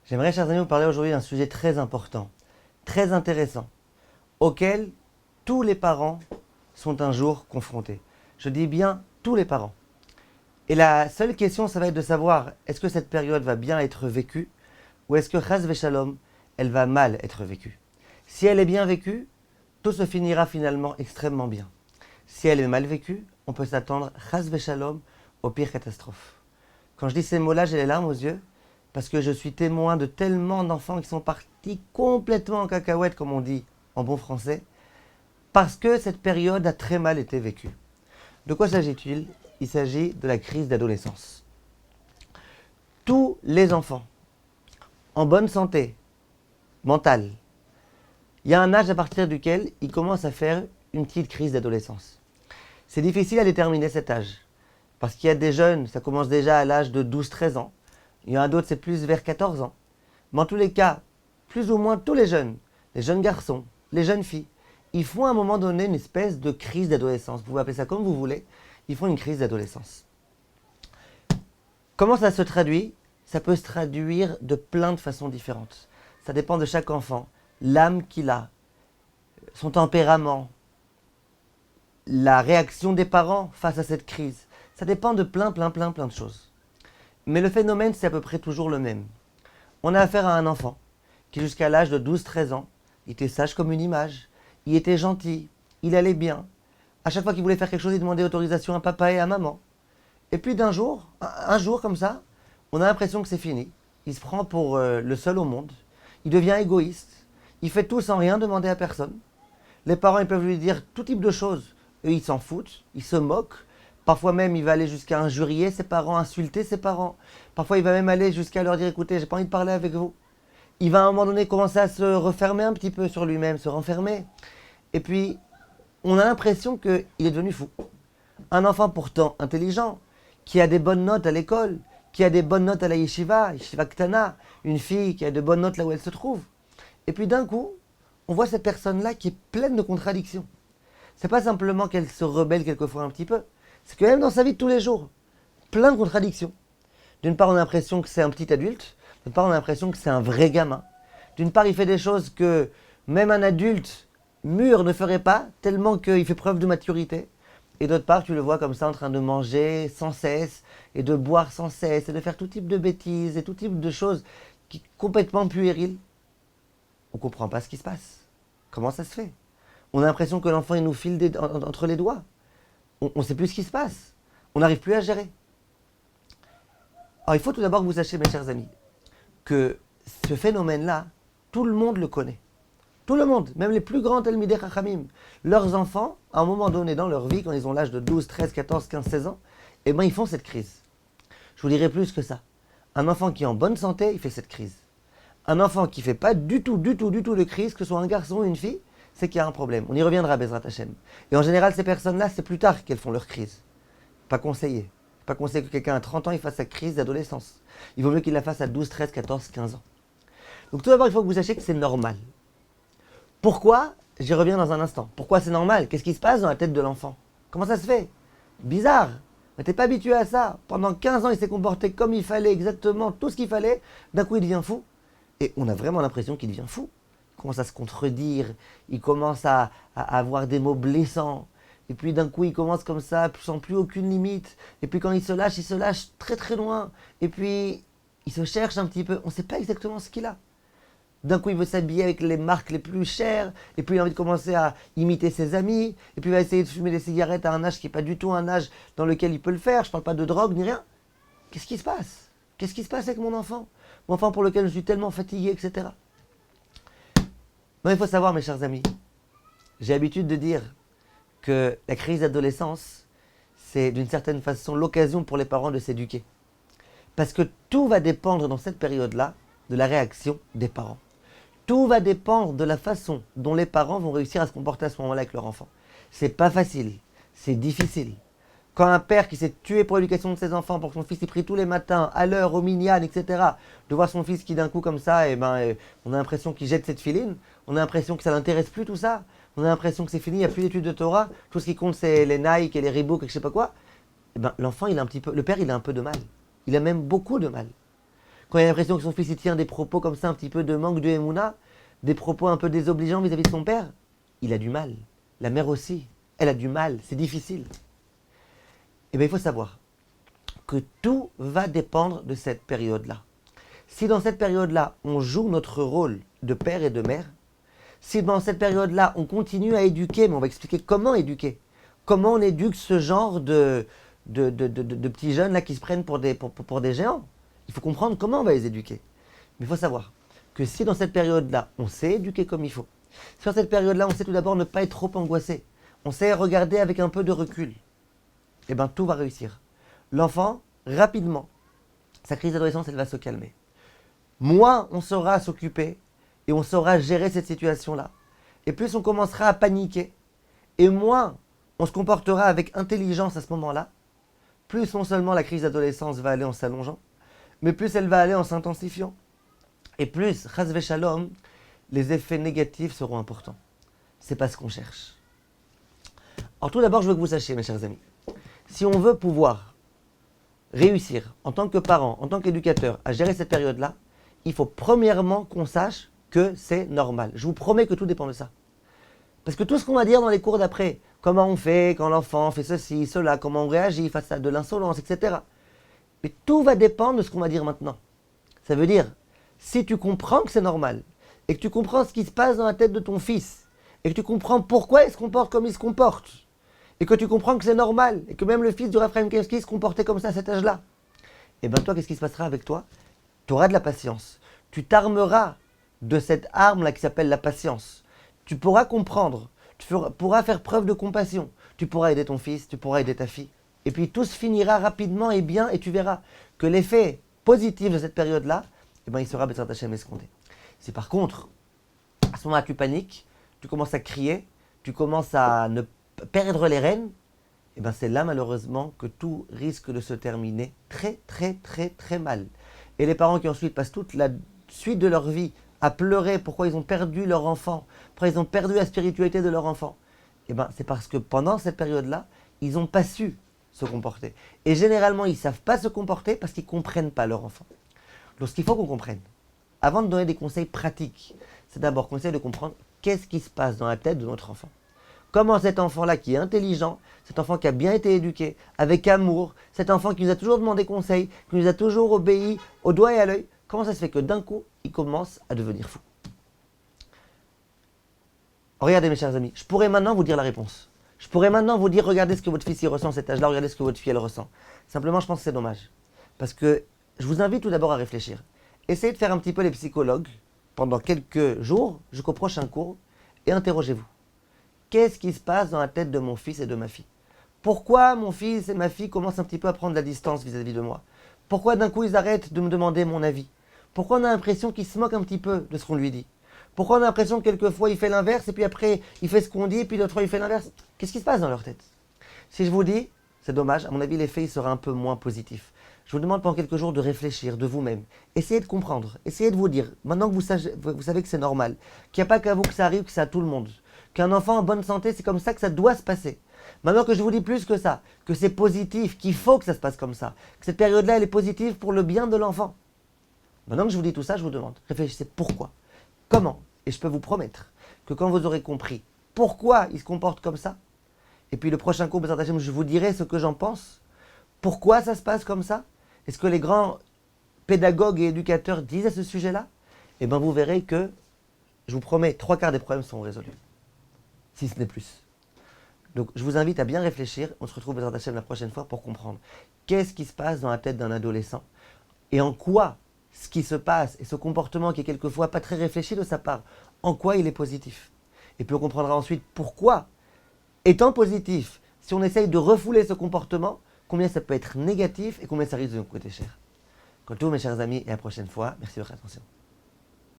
J'aimerais, chers amis, vous parler aujourd'hui d'un sujet très important, très intéressant, auquel tous les parents sont un jour confrontés. Je dis bien tous les parents. Et la seule question, ça va être de savoir, est-ce que cette période va bien être vécue, ou est-ce que, chas v'shalom, elle va mal être vécue. Si elle est bien vécue, tout se finira finalement extrêmement bien. Si elle est mal vécue, on peut s'attendre, chas v'shalom, aux pires catastrophes. Quand je dis ces mots-là, j'ai les larmes aux yeux, parce que je suis témoin de tellement d'enfants qui sont partis complètement en cacahuète, comme on dit en bon français, parce que cette période a très mal été vécue. De quoi s'agit-il? Il s'agit de la crise d'adolescence. Tous les enfants, en bonne santé mentale, il y a un âge à partir duquel ils commencent à faire une petite crise d'adolescence. C'est difficile à déterminer cet âge, parce qu'il y a des jeunes, ça commence déjà à l'âge de 12-13 ans, il y en a d'autres, c'est plus vers 14 ans. Mais en tous les cas, plus ou moins tous les jeunes garçons, les jeunes filles, ils font à un moment donné une espèce de crise d'adolescence. Vous pouvez appeler ça comme vous voulez, ils font une crise d'adolescence. Comment ça se traduit? Ça peut se traduire de plein de façons différentes. Ça dépend de chaque enfant, l'âme qu'il a, son tempérament, la réaction des parents face à cette crise. Ça dépend de plein de choses. Mais le phénomène, c'est à peu près toujours le même. On a affaire à un enfant qui, jusqu'à l'âge de 12-13 ans, il était sage comme une image, il était gentil, il allait bien. À chaque fois qu'il voulait faire quelque chose, il demandait autorisation à papa et à maman. Et puis d'un jour, un jour comme ça, on a l'impression que c'est fini. Il se prend pour le seul au monde. Il devient égoïste. Il fait tout sans rien demander à personne. Les parents, ils peuvent lui dire tout type de choses. Eux, ils s'en foutent, ils se moquent. Parfois même, il va aller jusqu'à injurier ses parents, insulter ses parents. Parfois, il va même aller jusqu'à leur dire, écoutez, j'ai pas envie de parler avec vous. Il va à un moment donné commencer à se refermer un petit peu sur lui-même, se renfermer. Et puis, on a l'impression qu'il est devenu fou. Un enfant pourtant intelligent, qui a des bonnes notes à l'école, qui a des bonnes notes à la yeshiva ktana, une fille qui a de bonnes notes là où elle se trouve. Et puis d'un coup, on voit cette personne-là qui est pleine de contradictions. C'est pas simplement qu'elle se rebelle quelquefois un petit peu, c'est que même dans sa vie de tous les jours, plein de contradictions. D'une part, on a l'impression que c'est un petit adulte, d'autre part, on a l'impression que c'est un vrai gamin. D'une part, il fait des choses que même un adulte mûr ne ferait pas, tellement qu'il fait preuve de maturité. Et d'autre part, tu le vois comme ça en train de manger sans cesse, et de boire sans cesse, et de faire tout type de bêtises, et tout type de choses qui complètement puériles. On ne comprend pas ce qui se passe. Comment ça se fait? On a l'impression que l'enfant il nous file entre les doigts. On ne sait plus ce qui se passe. On n'arrive plus à gérer. Alors il faut tout d'abord que vous sachiez, mes chers amis, que ce phénomène-là, tout le monde le connaît. Tout le monde, même les plus grands Talmidei Chachamim, leurs enfants, à un moment donné dans leur vie, quand ils ont l'âge de 12, 13, 14, 15, 16 ans, eh bien ils font cette crise. Je vous dirai plus que ça. Un enfant qui est en bonne santé, il fait cette crise. Un enfant qui ne fait pas du tout de crise, que ce soit un garçon ou une fille, c'est qu'il y a un problème. On y reviendra, Bezrat Hashem. Et en général, ces personnes-là, c'est plus tard qu'elles font leur crise. Pas conseillé. Pas conseillé que quelqu'un à 30 ans, il fasse sa crise d'adolescence. Il vaut mieux qu'il la fasse à 12, 13, 14, 15 ans. Donc tout d'abord, il faut que vous sachiez que c'est normal. Pourquoi? J'y reviens dans un instant. Pourquoi c'est normal? Qu'est-ce qui se passe dans la tête de l'enfant? Comment ça se fait? Bizarre. Mais t'es pas habitué à ça. Pendant 15 ans, il s'est comporté comme il fallait, exactement tout ce qu'il fallait. D'un coup, il devient fou. Et on a vraiment l'impression qu'il devient fou. Il commence à se contredire. Il commence à avoir des mots blessants. Et puis d'un coup, il commence comme ça, sans plus aucune limite. Et puis quand il se lâche très très loin. Et puis, il se cherche un petit peu. On ne sait pas exactement ce qu'il a. D'un coup, il veut s'habiller avec les marques les plus chères. Et puis, il a envie de commencer à imiter ses amis. Et puis, il va essayer de fumer des cigarettes à un âge qui n'est pas du tout un âge dans lequel il peut le faire. Je ne parle pas de drogue ni rien. Qu'est-ce qui se passe? Qu'est-ce qui se passe avec mon enfant? Mon enfant pour lequel je suis tellement fatigué, etc. Non, il faut savoir, mes chers amis, j'ai l'habitude de dire que la crise d'adolescence, c'est d'une certaine façon l'occasion pour les parents de s'éduquer. Parce que tout va dépendre dans cette période-là de la réaction des parents. Tout va dépendre de la façon dont les parents vont réussir à se comporter à ce moment-là avec leur enfant. C'est pas facile, c'est difficile. Quand un père qui s'est tué pour l'éducation de ses enfants, pour que son fils y prie tous les matins, à l'heure, au minyan, etc., de voir son fils qui d'un coup comme ça, on a l'impression qu'il jette cette filine, on a l'impression que ça l'intéresse plus tout ça, on a l'impression que c'est fini, il n'y a plus d'études de Torah, tout ce qui compte c'est les Nike et les Reebok et je sais pas quoi, l'enfant, le père il a un peu de mal. Il a même beaucoup de mal. quand il a l'impression que son fils il tient des propos comme ça, un petit peu de manque de Emouna, des propos un peu désobligeants vis-à-vis de son père, il a du mal. La mère aussi, elle a du mal, c'est difficile. Eh bien, il faut savoir que tout va dépendre de cette période-là. Si dans cette période-là, on joue notre rôle de père et de mère, si dans cette période-là, on continue à éduquer, mais on va expliquer comment éduquer, comment on éduque ce genre de petits jeunes là qui se prennent pour des géants. Il faut comprendre comment on va les éduquer. Mais il faut savoir que si dans cette période-là, on sait éduquer comme il faut, si dans cette période-là, on sait tout d'abord ne pas être trop angoissé, on sait regarder avec un peu de recul, eh bien tout va réussir. L'enfant, rapidement, sa crise d'adolescence, elle va se calmer. Moins on saura s'occuper et on saura gérer cette situation-là, et plus on commencera à paniquer, et moins on se comportera avec intelligence à ce moment-là, plus non seulement la crise d'adolescence va aller en s'allongeant, mais plus elle va aller en s'intensifiant. Et plus, chas v'shalom, les effets négatifs seront importants. C'est pas ce qu'on cherche. Alors tout d'abord, je veux que vous sachiez, mes chers amis, si on veut pouvoir réussir en tant que parent, en tant qu'éducateur, à gérer cette période-là, il faut premièrement qu'on sache que c'est normal. Je vous promets que tout dépend de ça. Parce que tout ce qu'on va dire dans les cours d'après, comment on fait quand l'enfant fait ceci, cela, comment on réagit face à de l'insolence, etc. Mais tout va dépendre de ce qu'on va dire maintenant. Ça veut dire, si tu comprends que c'est normal, et que tu comprends ce qui se passe dans la tête de ton fils, et que tu comprends pourquoi il se comporte comme il se comporte, et que tu comprends que c'est normal, et que même le fils du Rav Chaim Kanievski se comportait comme ça à cet âge-là, et bien toi, qu'est-ce qui se passera avec toi? Tu auras de la patience. Tu t'armeras de cette arme-là qui s'appelle la patience. Tu pourras comprendre, tu pourras faire preuve de compassion, tu pourras aider ton fils, tu pourras aider ta fille. Et puis tout se finira rapidement et bien, et tu verras que l'effet positif de cette période-là, eh ben, il sera B'ezrat Hashem escompté. Si par contre, à ce moment-là, tu paniques, tu commences à crier, tu commences à ne perdre les rênes, eh ben, c'est là malheureusement que tout risque de se terminer très très très très mal. Et les parents qui ensuite passent toute la suite de leur vie à pleurer pourquoi ils ont perdu leur enfant, pourquoi ils ont perdu la spiritualité de leur enfant, eh ben, c'est parce que pendant cette période-là, ils n'ont pas su se comporter. Et généralement, ils ne savent pas se comporter parce qu'ils ne comprennent pas leur enfant. Donc ce qu'il faut qu'on comprenne, avant de donner des conseils pratiques, c'est d'abord qu'on essaie de comprendre qu'est-ce qui se passe dans la tête de notre enfant. Comment cet enfant-là qui est intelligent, cet enfant qui a bien été éduqué, avec amour, cet enfant qui nous a toujours demandé conseil, qui nous a toujours obéi au doigt et à l'œil, comment ça se fait que d'un coup, il commence à devenir fou? Regardez mes chers amis, je pourrais maintenant vous dire la réponse. Je pourrais maintenant vous dire, regardez ce que votre fils y ressent à cet âge-là, regardez ce que votre fille elle ressent. Simplement, je pense que c'est dommage. Parce que je vous invite tout d'abord à réfléchir. Essayez de faire un petit peu les psychologues pendant quelques jours jusqu'au prochain cours et interrogez-vous. Qu'est-ce qui se passe dans la tête de mon fils et de ma fille? Pourquoi mon fils et ma fille commencent un petit peu à prendre la distance vis-à-vis de moi? Pourquoi d'un coup ils arrêtent de me demander mon avis? Pourquoi on a l'impression qu'il se moque un petit peu de ce qu'on lui dit? Pourquoi on a l'impression que quelquefois il fait l'inverse et puis après il fait ce qu'on dit et puis l'autre fois il fait l'inverse? Qu'est-ce qui se passe dans leur tête? Si je vous dis, c'est dommage, à mon avis l'effet il sera un peu moins positif. Je vous demande pendant quelques jours de réfléchir de vous-même. Essayez de comprendre, essayez de vous dire, maintenant que vous savez que c'est normal, qu'il n'y a pas qu'à vous que ça arrive, que c'est à tout le monde. Qu'un enfant en bonne santé, c'est comme ça que ça doit se passer. Maintenant que je vous dis plus que ça, que c'est positif, qu'il faut que ça se passe comme ça, que cette période-là elle est positive pour le bien de l'enfant. Maintenant que je vous dis tout ça, je vous demande, réfléchissez pourquoi, comment, et je peux vous promettre que quand vous aurez compris pourquoi il se comporte comme ça, et puis le prochain cours, je vous dirai ce que j'en pense, pourquoi ça se passe comme ça, et ce que les grands pédagogues et éducateurs disent à ce sujet-là, et bien vous verrez que, je vous promets, 3/4 des problèmes sont résolus, si ce n'est plus. Donc je vous invite à bien réfléchir, on se retrouve la prochaine fois pour comprendre qu'est-ce qui se passe dans la tête d'un adolescent, et en quoi ce qui se passe, et ce comportement qui est quelquefois pas très réfléchi de sa part, en quoi il est positif. Et puis on comprendra ensuite pourquoi, étant positif, si on essaye de refouler ce comportement, combien ça peut être négatif et combien ça risque de nous coûter cher. Quant à vous mes chers amis, et à la prochaine fois, merci de votre attention.